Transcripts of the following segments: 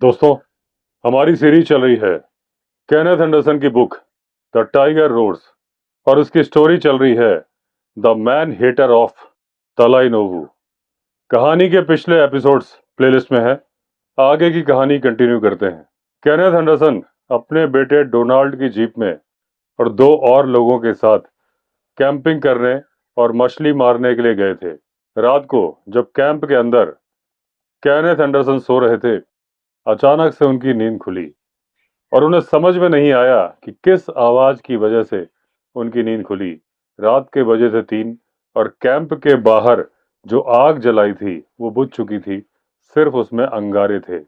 दोस्तों, हमारी सीरीज चल रही है केनेथ एंडरसन की बुक द टाइगर रोड्स और उसकी स्टोरी चल रही है द मैन हेटर ऑफ तलाई नोवू। कहानी के पिछले एपिसोड्स प्लेलिस्ट में है। आगे की कहानी कंटिन्यू करते हैं। केनेथ एंडरसन अपने बेटे डोनाल्ड की जीप में और दो और लोगों के साथ कैंपिंग करने और मछली मारने के लिए गए थे। रात को जब कैंप के अंदर केनेथ एंडरसन सो रहे थे, अचानक से उनकी नींद खुली और उन्हें समझ में नहीं आया कि किस आवाज की वजह से उनकी नींद खुली। रात के बजे थे 3 और कैंप के बाहर जो आग जलाई थी वो बुझ चुकी थी। सिर्फ उसमें अंगारे थे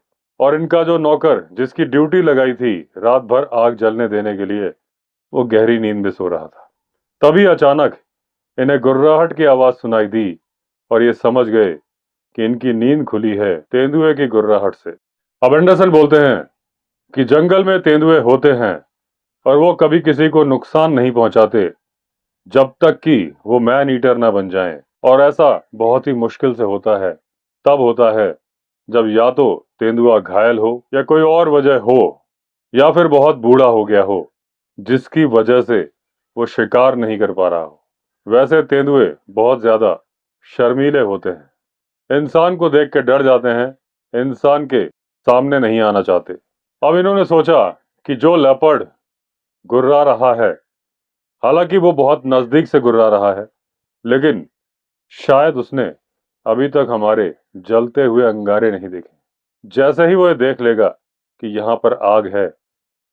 और इनका जो नौकर जिसकी ड्यूटी लगाई थी रात भर आग जलने देने के लिए, वो गहरी नींद में सो रहा था। तभी अचानक इन्हें गुर्राहट की आवाज सुनाई दी और ये समझ गए कि इनकी नींद खुली है तेंदुए की गुर्राहट से। अब एंडरसन बोलते हैं कि जंगल में तेंदुए होते हैं और वो कभी किसी को नुकसान नहीं पहुंचाते जब तक कि वो मैन ईटर ना बन जाएं। और ऐसा बहुत ही मुश्किल से होता है। तब होता है जब या तो तेंदुआ घायल हो या कोई और वजह हो या फिर बहुत बूढ़ा हो गया हो जिसकी वजह से वो शिकार नहीं कर पा रहा हो। वैसे तेंदुए बहुत ज्यादा शर्मीले होते हैं, इंसान को देख के डर जाते हैं, इंसान के सामने नहीं आना चाहते। अब इन्होंने सोचा कि जो लेपर्ड गुर्रा रहा है, हालांकि वो बहुत नजदीक से गुर्रा रहा है, लेकिन शायद उसने अभी तक हमारे जलते हुए अंगारे नहीं देखे। जैसे ही वो ये देख लेगा कि यहाँ पर आग है,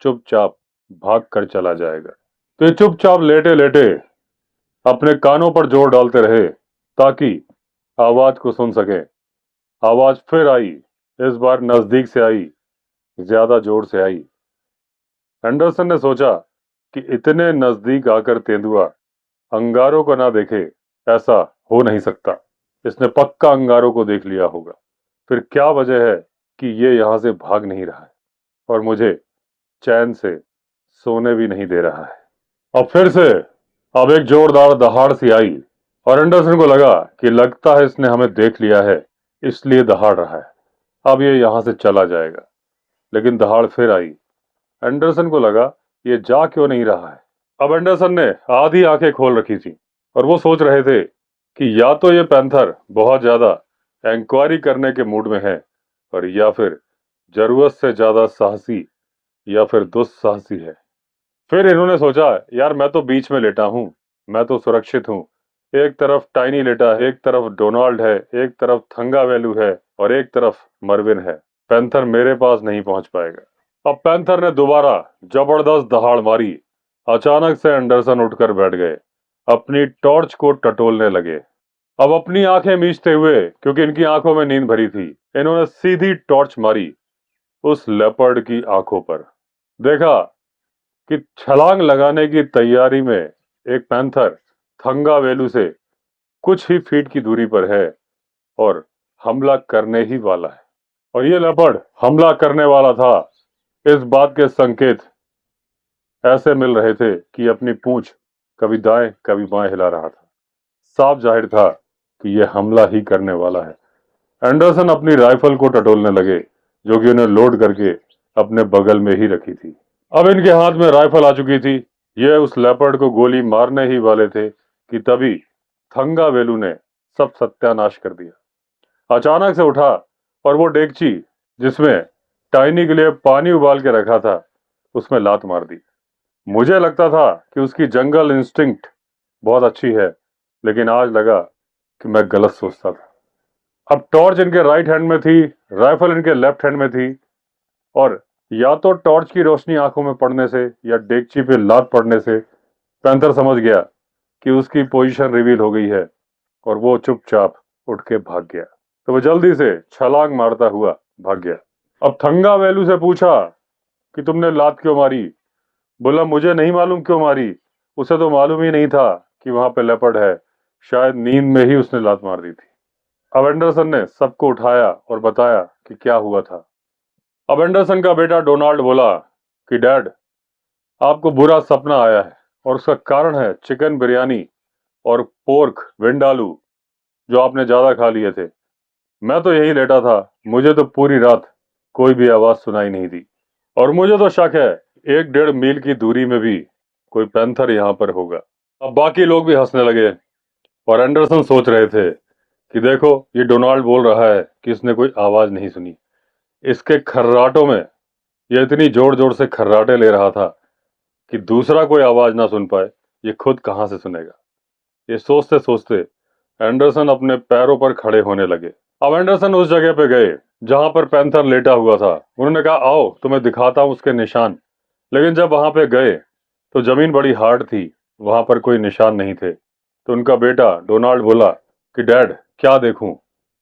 चुपचाप भाग कर चला जाएगा। तो ये चुपचाप लेटे लेटे अपने कानों पर जोर डालते रहे ताकि आवाज को सुन सके। आवाज फिर आई, इस बार नजदीक से आई, ज्यादा जोर से आई। एंडरसन ने सोचा कि इतने नजदीक आकर तेंदुआ अंगारों को ना देखे, ऐसा हो नहीं सकता। इसने पक्का अंगारों को देख लिया होगा। फिर क्या वजह है कि ये यहां से भाग नहीं रहा है और मुझे चैन से सोने भी नहीं दे रहा है। अब फिर से अब एक जोरदार दहाड़ सी आई और एंडरसन को लगा कि लगता है इसने हमें देख लिया है, इसलिए दहाड़ रहा है। अब ये यहां से चला जाएगा। लेकिन दहाड़ फिर आई। एंडरसन को लगा ये जा क्यों नहीं रहा है। अब एंडरसन ने आधी आंखें खोल रखी थी और वो सोच रहे थे कि या तो ये पैंथर बहुत ज्यादा इंक्वायरी करने के मूड में है और या फिर जरूरत से ज्यादा साहसी या फिर दुस्साहसी है। फिर इन्होंने सोचा, यार मैं तो बीच में लेटा हूं, मैं तो सुरक्षित हूं। एक तरफ टाइनी लेटा है, एक तरफ डोनाल्ड है, एक तरफ थंगा वैलू है और एक तरफ मरविन है। पैंथर मेरे पास नहीं पहुंच पाएगा। अब पैंथर ने दोबारा जबरदस्त दहाड़ मारी। अचानक से एंडरसन उठकर बैठ गए, अपनी टॉर्च को टटोलने लगे। अब अपनी आंखें मीचते हुए, क्योंकि इनकी आंखों में नींद भरी थी, इन्होंने सीधी टॉर्च मारी उस लेपर्ड की आंखों पर। देखा कि छलांग लगाने की तैयारी में एक पैंथर थंगा वेलू से कुछ ही फीट की दूरी पर है और हमला करने ही वाला है। और ये लेपर्ड हमला करने वाला था, इस बात के संकेत ऐसे मिल रहे थे कि अपनी पूंछ कभी दाएं कभी बाएं हिला रहा था। साफ जाहिर था कि यह हमला ही करने वाला है। एंडरसन अपनी राइफल को टटोलने लगे, जो कि उन्हें लोड करके अपने बगल में ही रखी थी। अब इनके हाथ में राइफल आ चुकी थी। ये उस लेपर्ड को गोली मारने ही वाले थे कि तभी थंगा वेलू ने सब सत्यानाश कर दिया। अचानक से उठा और वो डेगची जिसमें टाइनी के लिए पानी उबाल के रखा था, उसमें लात मार दी। मुझे लगता था कि उसकी जंगल इंस्टिंक्ट बहुत अच्छी है, लेकिन आज लगा कि मैं गलत सोचता था। अब टॉर्च इनके राइट हैंड में थी, राइफल इनके लेफ्ट हैंड में थी और या तो टॉर्च की रोशनी आंखों में पड़ने से या डेगची पे लात पड़ने से पैंथर समझ गया कि उसकी पोजीशन रिवील हो गई है और वो चुपचाप उठ के भाग गया। तो वो जल्दी से छलांग मारता हुआ भाग गया। अब थंगा वेलू से पूछा कि तुमने लात क्यों मारी। बोला, मुझे नहीं मालूम क्यों मारी, उसे तो मालूम ही नहीं था कि वहां पे लेपर्ड है। शायद नींद में ही उसने लात मार दी थी। अब एंडरसन ने सबको उठाया और बताया कि क्या हुआ था। अब एंडरसन का बेटा डोनाल्ड बोला कि डैड, आपको बुरा सपना आया है और उसका कारण है चिकन बिरयानी और पोर्क विंडालू जो आपने ज्यादा खा लिए थे। मैं तो यही लेटा था, मुझे तो पूरी रात कोई भी आवाज सुनाई नहीं दी। और मुझे तो शक है 1-1.5 मील की दूरी में भी कोई पैंथर यहाँ पर होगा। अब बाकी लोग भी हंसने लगे और एंडरसन सोच रहे थे कि देखो, ये डोनाल्ड बोल रहा है कि इसने कोई आवाज नहीं सुनी। इसके खर्राटों में ये इतनी जोर जोर से खर्राटे ले रहा था कि दूसरा कोई आवाज ना सुन पाए, ये खुद कहां से सुनेगा। ये सोचते सोचते एंडरसन अपने पैरों पर खड़े होने लगे। अब एंडरसन उस जगह पे गए जहां पर पैंथर लेटा हुआ था। उन्होंने कहा, आओ तुम्हें दिखाता हूं उसके निशान। लेकिन जब वहां पे गए तो जमीन बड़ी हार्ड थी, वहां पर कोई निशान नहीं थे। तो उनका बेटा डोनाल्ड बोला कि डैड, क्या देखूं?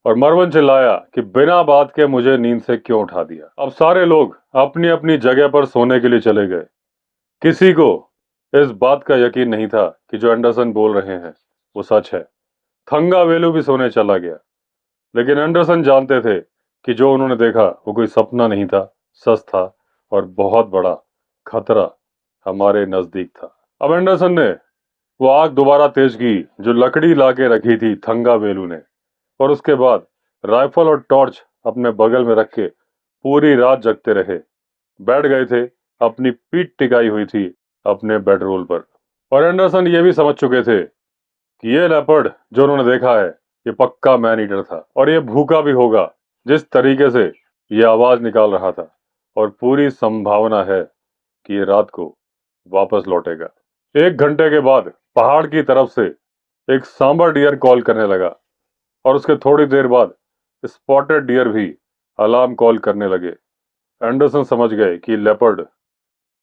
और मरवन चिल्लाया कि बिना बात के मुझे नींद से क्यों उठा दिया। अब सारे लोग अपनी अपनी जगह पर सोने के लिए चले गए। किसी को इस बात का यकीन नहीं था कि जो एंडरसन बोल रहे हैं वो सच है। थंगावेलु भी सोने चला गया। लेकिन एंडरसन जानते थे कि जो उन्होंने देखा वो कोई सपना नहीं था, सच था और बहुत बड़ा खतरा हमारे नजदीक था। अब एंडरसन ने वो आग दोबारा तेज की जो लकड़ी लाके रखी थी थंगावेलु ने, और उसके बाद राइफल और टॉर्च अपने बगल में रख के पूरी रात जगते रहे। बैठ गए थे, अपनी पीठ टिकाई हुई थी अपने बेडरोल पर। और एंडरसन ये भी समझ चुके थे कि ये लेपर्ड जो उन्होंने देखा है ये पक्का मैन ईटर था और ये भूखा भी होगा जिस तरीके से ये आवाज निकाल रहा था। और पूरी संभावना है कि ये रात को वापस लौटेगा। 1 घंटे के बाद पहाड़ की तरफ से एक सांबर डियर कॉल करने लगा और उसके थोड़ी देर बाद स्पॉटेड डियर भी अलार्म कॉल करने लगे। एंडरसन समझ गए कि लेपर्ड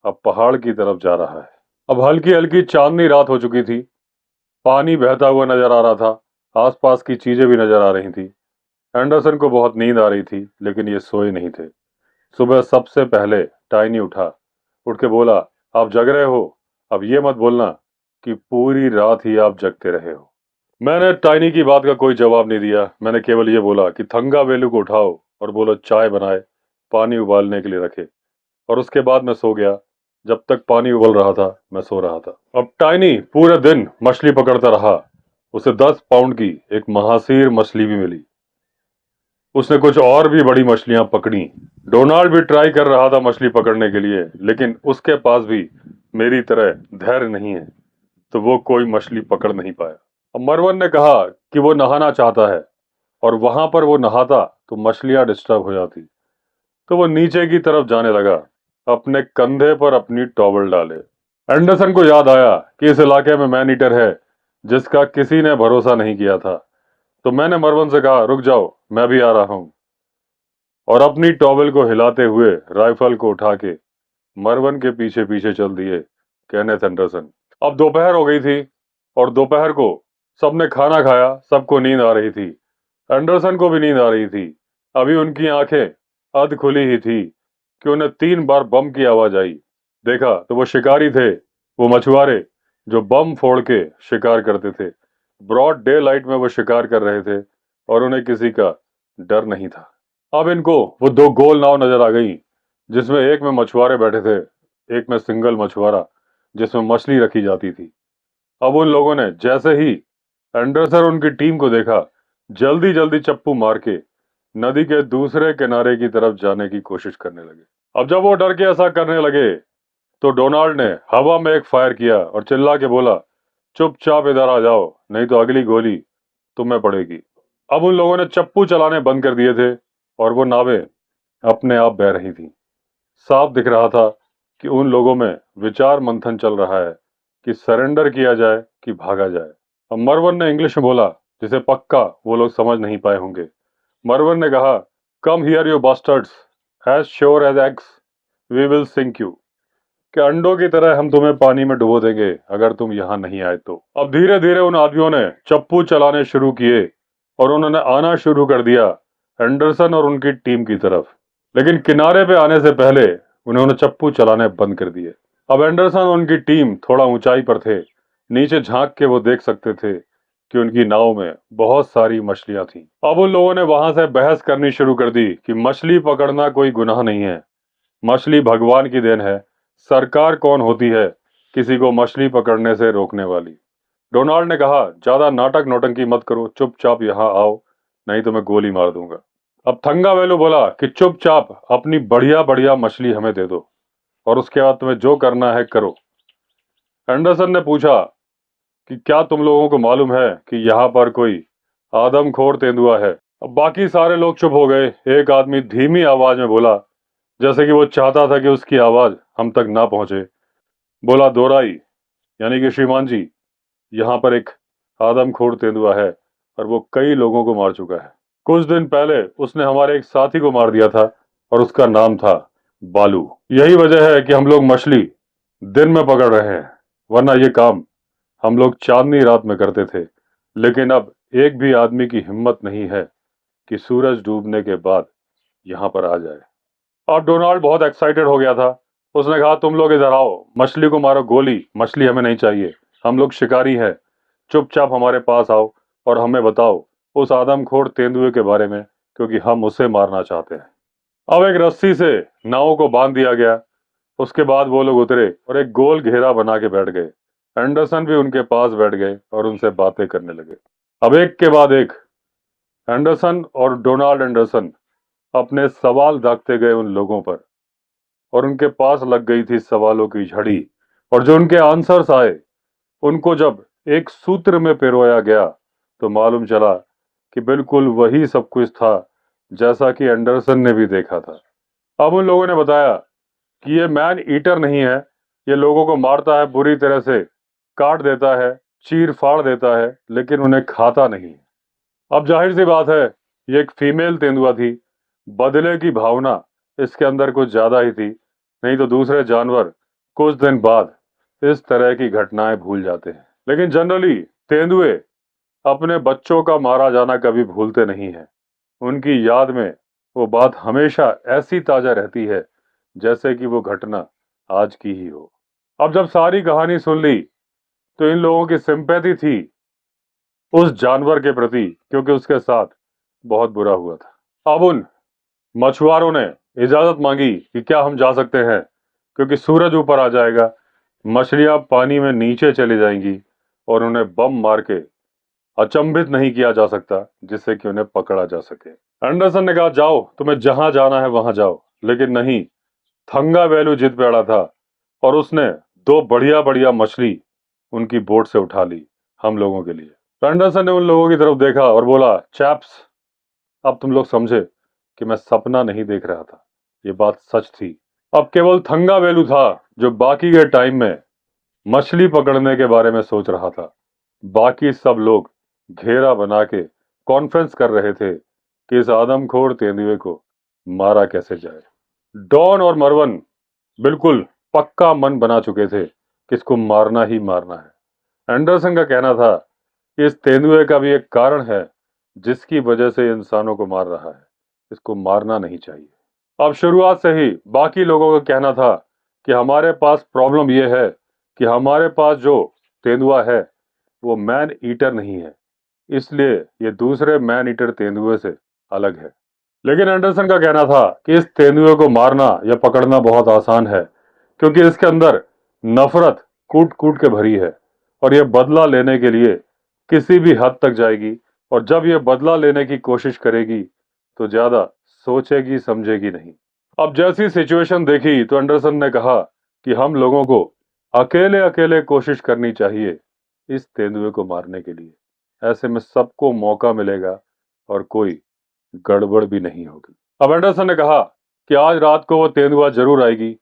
अब पहाड़ की तरफ जा रहा है। अब हल्की हल्की चांदनी रात हो चुकी थी। पानी बहता हुआ नजर आ रहा था। आसपास की चीजें भी नजर आ रही थी। एंडरसन को बहुत नींद आ रही थी लेकिन ये सोए नहीं थे। सुबह सबसे पहले टाइनी उठा। उठ के बोला, आप जग रहे हो? अब ये मत बोलना कि पूरी रात ही आप जगते रहे हो। मैंने टाइनी की बात का कोई जवाब नहीं दिया। मैंने केवल ये बोला कि थंगावेलु को उठाओ और बोलो चाय बनाए, पानी उबालने के लिए रखे। और उसके बाद मैं सो गया। जब तक पानी उबल रहा था मैं सो रहा था। अब टाइनी पूरे दिन मछली पकड़ता रहा। उसे 10 पाउंड की एक महासीर मछली भी मिली। उसने कुछ और भी बड़ी मछलियां पकड़ी। डोनाल्ड भी ट्राई कर रहा था मछली पकड़ने के लिए, लेकिन उसके पास भी मेरी तरह धैर्य नहीं है, तो वो कोई मछली पकड़ नहीं पाया। अब मरवन ने कहा कि वो नहाना चाहता है और वहां पर वो नहाता तो मछलियां डिस्टर्ब हो जाती। तो वो नीचे की तरफ जाने लगा, अपने कंधे पर अपनी टॉवल डाले। एंडरसन को याद आया कि इस इलाके में मैन ईटर है जिसका किसी ने भरोसा नहीं किया था। तो मैंने मरवन से कहा, रुक जाओ, मैं भी आ रहा हूं। और अपनी टॉवल को हिलाते हुए राइफल को उठा के मरवन के पीछे पीछे चल दिए केनेथ एंडरसन। अब दोपहर हो गई थी और दोपहर को सबने खाना खाया। सबको नींद आ रही थी। एंडरसन को भी नींद आ रही थी। अभी उनकी आंखें अध खुली ही थी कि उन्हें 3 बार बम की आवाज आई। देखा तो वो शिकारी थे, वो मछुआरे जो बम फोड़ के शिकार करते थे। ब्रॉड डे लाइट में वो शिकार कर रहे थे और उन्हें किसी का डर नहीं था। अब इनको वो 2 गोल नाव नजर आ गई जिसमें एक में मछुआरे बैठे थे, एक में सिंगल मछुआरा जिसमें मछली रखी जाती थी। अब उन लोगों ने जैसे ही एंडरसन और उनकी टीम को देखा, जल्दी जल्दी चप्पू मार के नदी के दूसरे किनारे की तरफ जाने की कोशिश करने लगे। अब जब वो डर के ऐसा करने लगे तो डोनाल्ड ने हवा में एक फायर किया और चिल्ला के बोला, चुपचाप इधर आ जाओ, नहीं तो अगली गोली तुम्हें पड़ेगी। अब उन लोगों ने चप्पू चलाने बंद कर दिए थे और वो नावें अपने आप बह रही थी। साफ दिख रहा था कि उन लोगों में विचार मंथन चल रहा है कि सरेंडर किया जाए कि भागा जाए। अब मरवन ने इंग्लिश में बोला जिसे पक्का वो लोग समझ नहीं पाए होंगे। मरवन ने कहा, come here you bastards, as sure as eggs we will sink you. कि अंडों की तरह हम तुम्हें पानी में डुबो देंगे अगर तुम यहाँ नहीं आए तो। अब धीरे धीरे उन आदमियों ने चप्पू चलाने शुरू किए और उन्होंने आना शुरू कर दिया एंडरसन और उनकी टीम की तरफ। लेकिन किनारे पे आने से पहले उन्होंने चप्पू चलाने बंद कर दिए। अब एंडरसन और उनकी टीम थोड़ा ऊंचाई पर थे। नीचे झांक के वो देख सकते थे कि उनकी नाव में बहुत सारी मछलियां थीं। अब उन लोगों ने वहां से बहस करनी शुरू कर दी कि मछली पकड़ना कोई गुनाह नहीं है, मछली भगवान की देन है। सरकार कौन होती है किसी को मछली पकड़ने से रोकने वाली? डोनाल्ड ने कहा, ज्यादा नाटक नौटंकी मत करो, चुपचाप यहाँ आओ, नहीं तो मैं गोली मार दूंगा। अब थंगा वेलू बोला कि चुपचाप अपनी बढ़िया बढ़िया मछली हमें दे दो और उसके बाद तुम्हें जो करना है करो। एंडरसन ने पूछा कि क्या तुम लोगों को मालूम है कि यहाँ पर कोई आदमखोर तेंदुआ है। अब बाकी सारे लोग चुप हो गए। एक आदमी धीमी आवाज में बोला, जैसे कि वो चाहता था कि उसकी आवाज हम तक ना पहुंचे। बोला, दोराई, यानी कि श्रीमान जी, यहाँ पर एक आदमखोर तेंदुआ है और वो कई लोगों को मार चुका है। कुछ दिन पहले उसने हमारे एक साथी को मार दिया था और उसका नाम था बालू। यही वजह है कि हम लोग मछली दिन में पकड़ रहे हैं, वरना ये काम हम लोग चांदनी रात में करते थे। लेकिन अब एक भी आदमी की हिम्मत नहीं है कि सूरज डूबने के बाद यहाँ पर आ जाए। और डोनाल्ड बहुत एक्साइटेड हो गया था। उसने कहा, तुम लोग इधर आओ, मछली को मारो गोली, मछली हमें नहीं चाहिए, हम लोग शिकारी हैं। चुपचाप हमारे पास आओ और हमें बताओ उस आदमखोर तेंदुए के बारे में, क्योंकि हम उसे मारना चाहते हैं। अब एक रस्सी से नाव को बांध दिया गया। उसके बाद वो लोग उतरे और एक गोल घेरा बना के बैठ गए। एंडरसन भी उनके पास बैठ गए और उनसे बातें करने लगे। अब एक के बाद एक एंडरसन और डोनाल्ड एंडरसन अपने सवाल दागते गए उन लोगों पर, और उनके पास लग गई थी सवालों की झड़ी। और जो उनके आंसर्स आए, उनको जब एक सूत्र में पिरोया गया तो मालूम चला कि बिल्कुल वही सब कुछ था जैसा कि एंडरसन ने भी देखा था। अब उन लोगों ने बताया कि ये मैन ईटर नहीं है, ये लोगों को मारता है, बुरी तरह से काट देता है, चीर फाड़ देता है, लेकिन उन्हें खाता नहीं। अब जाहिर सी बात है, ये एक फीमेल तेंदुआ थी। बदले की भावना इसके अंदर कुछ ज्यादा ही थी, नहीं तो दूसरे जानवर कुछ दिन बाद इस तरह की घटनाएं भूल जाते हैं। लेकिन जनरली तेंदुए अपने बच्चों का मारा जाना कभी भूलते नहीं हैं। उनकी याद में वो बात हमेशा ऐसी ताजा रहती है जैसे कि वो घटना आज की ही हो। अब जब सारी कहानी सुन ली तो इन लोगों की सिंपैथी थी उस जानवर के प्रति, क्योंकि उसके साथ बहुत बुरा हुआ था। अब उन मछुआरों ने इजाजत मांगी कि क्या हम जा सकते हैं, क्योंकि सूरज ऊपर आ जाएगा, मछलियां पानी में नीचे चली जाएंगी और उन्हें बम मार के अचंभित नहीं किया जा सकता जिससे कि उन्हें पकड़ा जा सके। एंडरसन ने कहा, जाओ, तुम्हें जहां जाना है वहां जाओ। लेकिन नहीं, थंगा वेलू जिद पे अड़ा था और उसने दो बढ़िया बढ़िया मछली उनकी बोट से उठा ली हम लोगों के लिए। एंडरसन ने उन लोगों की तरफ देखा और बोला, चैप्स, अब तुम लोग समझे कि मैं सपना नहीं देख रहा था, ये बात सच थी। अब केवल थंगा वेलू था जो बाकी के टाइम में मछली पकड़ने के बारे में सोच रहा था। बाकी सब लोग घेरा बना के कॉन्फ्रेंस कर रहे थे कि इस आदमखोर तेंदुए को मारा कैसे जाए। डॉन और मरवन बिल्कुल पक्का मन बना चुके थे कि इसको मारना ही मारना है। एंडरसन का कहना था कि इस तेंदुए का भी एक कारण है जिसकी वजह से इंसानों को मार रहा है, इसको मारना नहीं चाहिए। अब शुरुआत से ही बाकी लोगों का कहना था कि हमारे पास प्रॉब्लम यह है कि हमारे पास जो तेंदुआ है वो मैन ईटर नहीं है, इसलिए ये दूसरे मैन ईटर तेंदुए से अलग है। लेकिन एंडरसन का कहना था कि इस तेंदुए को मारना या पकड़ना बहुत आसान है, क्योंकि इसके अंदर नफरत कूट कूट के भरी है और यह बदला लेने के लिए किसी भी हद तक जाएगी, और जब यह बदला लेने की कोशिश करेगी तो ज्यादा सोचेगी समझेगी नहीं। अब जैसी सिचुएशन देखी तो एंडरसन ने कहा कि हम लोगों को अकेले अकेले कोशिश करनी चाहिए इस तेंदुए को मारने के लिए, ऐसे में सबको मौका मिलेगा और कोई गड़बड़ भी नहीं होगी। अब एंडरसन ने कहा कि आज रात को वो तेंदुआ जरूर आएगी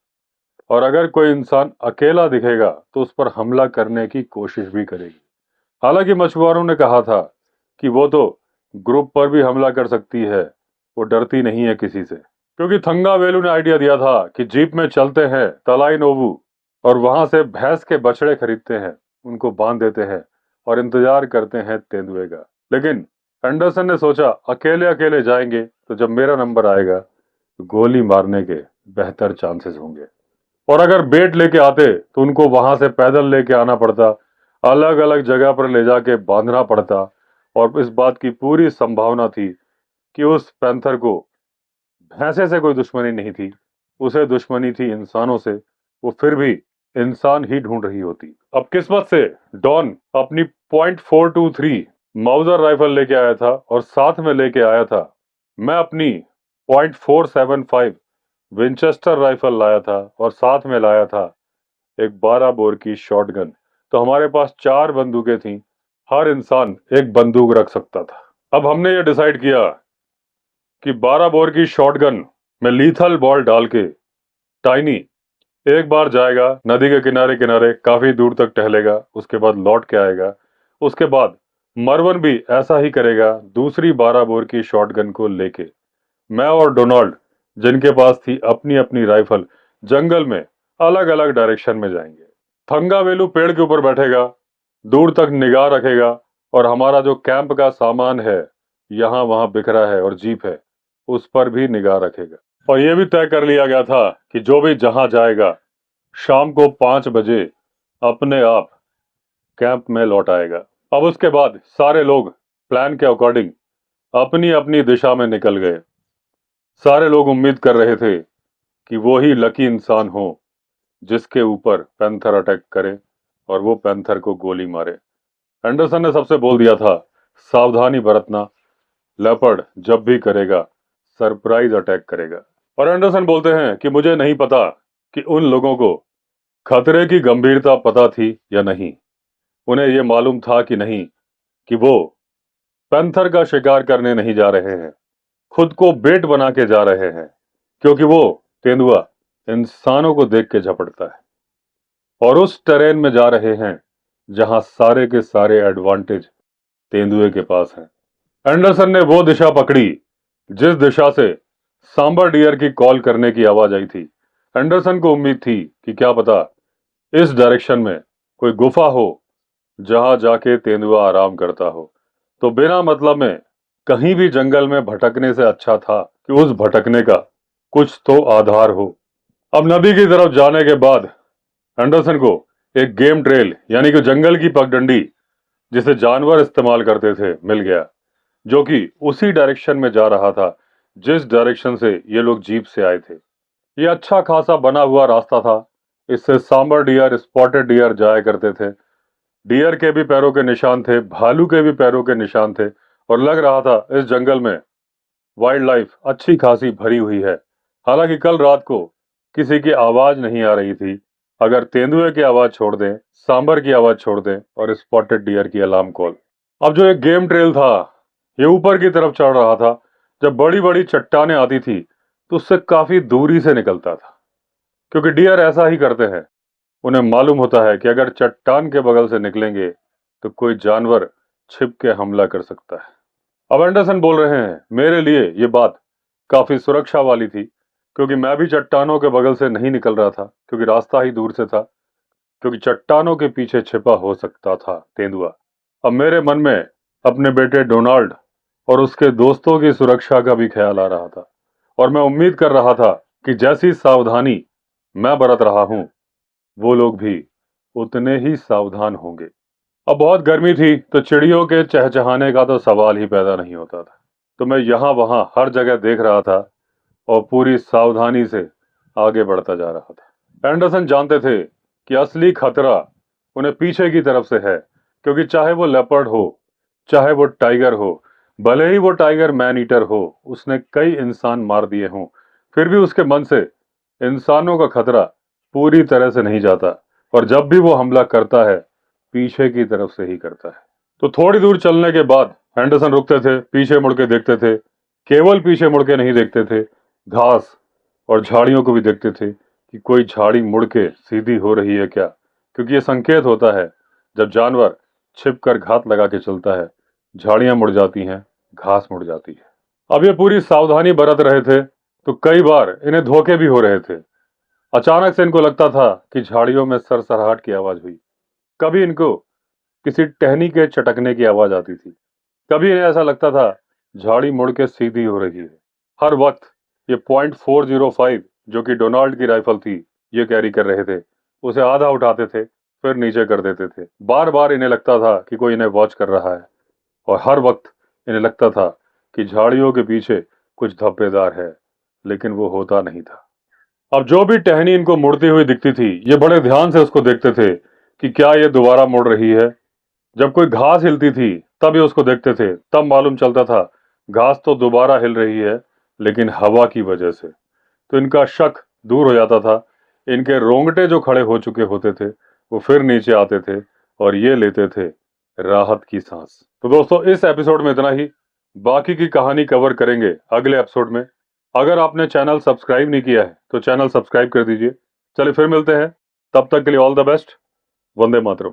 और अगर कोई इंसान अकेला दिखेगा तो उस पर हमला करने की कोशिश भी करेगी। हालांकि मछुआरों ने कहा था कि वो तो ग्रुप पर भी हमला कर सकती है, वो डरती नहीं है किसी से। क्योंकि थंगा वेलू ने आइडिया दिया था कि जीप में चलते हैं तलाई नोवू और वहां से भैंस के बछड़े खरीदते हैं, उनको बांध देते हैं और इंतजार करते हैं तेंदुए का। लेकिन एंडरसन ने सोचा, अकेले अकेले जाएंगे तो जब मेरा नंबर आएगा तो गोली मारने के बेहतर चांसेस होंगे, और अगर बेट लेके आते तो उनको वहां से पैदल लेके आना पड़ता, अलग अलग जगह पर ले जाके बांधना पड़ता, और इस बात की पूरी संभावना थी कि उस पैंथर को भैंसे से कोई दुश्मनी नहीं थी, उसे दुश्मनी थी इंसानों से। वो फिर भी इंसान ही ढूंढ रही होती। अब किस्मत से डॉन अपनी .423 माउजर राइफल लेके आया था और साथ में लेके आया था मैं अपनी .475 विंचेस्टर राइफल लाया था और साथ में लाया था एक 12 बोर की शॉटगन। तो हमारे पास 4 बंदूकें थीं। हर इंसान एक बंदूक रख सकता था। अब हमने ये डिसाइड किया कि 12 बोर की शॉटगन में लीथल बॉल डाल के टाइनी एक बार जाएगा नदी के किनारे किनारे काफी दूर तक टहलेगा, उसके बाद लौट के आएगा। उसके बाद मरवन भी ऐसा ही करेगा दूसरी 12 बोर की शॉटगन को लेके। मैं और डोनाल्ड, जिनके पास थी अपनी अपनी राइफल, जंगल में अलग अलग डायरेक्शन में जाएंगे। थंगावेलू पेड़ के ऊपर बैठेगा, दूर तक निगाह रखेगा और हमारा जो कैंप का सामान है यहाँ वहां बिखरा है और जीप है, उस पर भी निगाह रखेगा। और यह भी तय कर लिया गया था कि जो भी जहां जाएगा शाम को 5 बजे अपने आप कैंप में लौट आएगा। अब उसके बाद सारे लोग प्लान के अकॉर्डिंग अपनी अपनी दिशा में निकल गए। सारे लोग उम्मीद कर रहे थे कि वो ही लकी इंसान हो जिसके ऊपर पैंथर अटैक करे और वो पैंथर को गोली मारे। एंडरसन ने सबसे बोल दिया था, सावधानी बरतना, लेपर्ड जब भी करेगा सरप्राइज अटैक करेगा। और एंडरसन बोलते हैं कि मुझे नहीं पता कि उन लोगों को खतरे की गंभीरता पता थी या नहीं। उन्हें यह मालूम था कि नहीं कि वो पैंथर का शिकार करने नहीं जा रहे हैं, खुद को बेट बना के जा रहे हैं, क्योंकि वो तेंदुआ इंसानों को देख के झपटता है और उस टेरेन में जा रहे हैं जहां सारे के सारे एडवांटेज तेंदुए के पास हैं। एंडरसन ने वो दिशा पकड़ी जिस दिशा से सांबर डियर की कॉल करने की आवाज आई थी। एंडरसन को उम्मीद थी कि क्या पता इस डायरेक्शन में कोई गुफा हो जहां जाके तेंदुआ आराम करता हो। तो बिना मतलब में कहीं भी जंगल में भटकने से अच्छा था कि उस भटकने का कुछ तो आधार हो। अब नदी की तरफ जाने के बाद एंडरसन को एक गेम ट्रेल यानी कि जंगल की पगडंडी जिसे जानवर इस्तेमाल करते थे मिल गया, जो कि उसी डायरेक्शन में जा रहा था जिस डायरेक्शन से ये लोग जीप से आए थे। ये अच्छा खासा बना हुआ रास्ता था। इससे सांबर डियर, स्पॉटेड डियर जाया करते थे। डियर के भी पैरों के निशान थे, भालू के भी पैरों के निशान थे और लग रहा था इस जंगल में वाइल्ड लाइफ अच्छी खासी भरी हुई है। हालांकि कल रात को किसी की आवाज नहीं आ रही थी। अगर तेंदुए की आवाज छोड़ दें, सांबर की आवाज छोड़ दें और स्पॉटेड डियर की अलार्म कॉल। अब जो एक गेम ट्रेल था ये ऊपर की तरफ चढ़ रहा था। जब बड़ी बड़ी चट्टानें आती थी तो उससे काफी दूरी से निकलता था, क्योंकि डियर ऐसा ही करते हैं। उन्हें मालूम होता है कि अगर चट्टान के बगल से निकलेंगे तो कोई जानवर छिप के हमला कर सकता है। अब एंडरसन बोल रहे हैं, मेरे लिए ये बात काफी सुरक्षा वाली थी, क्योंकि मैं भी चट्टानों के बगल से नहीं निकल रहा था, क्योंकि रास्ता ही दूर से था, क्योंकि चट्टानों के पीछे छिपा हो सकता था तेंदुआ। अब मेरे मन में अपने बेटे डोनाल्ड और उसके दोस्तों की सुरक्षा का भी ख्याल आ रहा था और मैं उम्मीद कर रहा था कि जैसी सावधानी मैं बरत रहा हूं वो लोग भी उतने ही सावधान होंगे। अब बहुत गर्मी थी तो चिड़ियों के चहचहाने का तो सवाल ही पैदा नहीं होता था। तो मैं यहाँ वहां हर जगह देख रहा था और पूरी सावधानी से आगे बढ़ता जा रहा था। एंडरसन जानते थे कि असली खतरा उन्हें पीछे की तरफ से है, क्योंकि चाहे वो लेपर्ड हो, चाहे वो टाइगर हो, भले ही वो टाइगर मैन ईटर हो, उसने कई इंसान मार दिए हों, फिर भी उसके मन से इंसानों का खतरा पूरी तरह से नहीं जाता और जब भी वो हमला करता है पीछे की तरफ से ही करता है। तो थोड़ी दूर चलने के बाद एंडरसन रुकते थे, पीछे मुड़ के देखते थे। केवल पीछे मुड़ के नहीं देखते थे, घास और झाड़ियों को भी देखते थे कि कोई झाड़ी मुड़ के सीधी हो रही है क्या, क्योंकि ये संकेत होता है जब जानवर छिप कर घात लगा के चलता है, झाड़ियां मुड़ जाती हैं, घास मुड़ जाती है। अब ये पूरी सावधानी बरत रहे थे तो कई बार इन्हें धोखे भी हो रहे थे। अचानक से इनको लगता था कि झाड़ियों में सरसराहट की आवाज हुई। कभी इनको किसी टहनी के चटकने की आवाज आती थी, कभी इन्हें ऐसा लगता था झाड़ी मुड़ के सीधी हो रही है। हर वक्त ये .405 जो कि डोनाल्ड की राइफल थी ये कैरी कर रहे थे, उसे आधा उठाते थे फिर नीचे कर देते थे। बार बार इन्हें लगता था कि कोई इन्हें वॉच कर रहा है और हर वक्त इन्हें लगता था कि झाड़ियों के पीछे कुछ धब्बेदार है, लेकिन वो होता नहीं था। अब जो भी टहनी इनको मुड़ती हुई दिखती थी ये बड़े ध्यान से उसको देखते थे कि क्या ये दोबारा मुड़ रही है। जब कोई घास हिलती थी तब ये उसको देखते थे, तब मालूम चलता था घास तो दोबारा हिल रही है, लेकिन हवा की वजह से। तो इनका शक दूर हो जाता था। इनके रोंगटे जो खड़े हो चुके होते थे वो फिर नीचे आते थे और ये लेते थे राहत की सांस। तो दोस्तों, इस एपिसोड में इतना ही। बाकी की कहानी कवर करेंगे अगले एपिसोड में। अगर आपने चैनल सब्सक्राइब नहीं किया है तो चैनल सब्सक्राइब कर दीजिए। चलिए फिर मिलते हैं, तब तक के लिए all the best. Vande Mataram.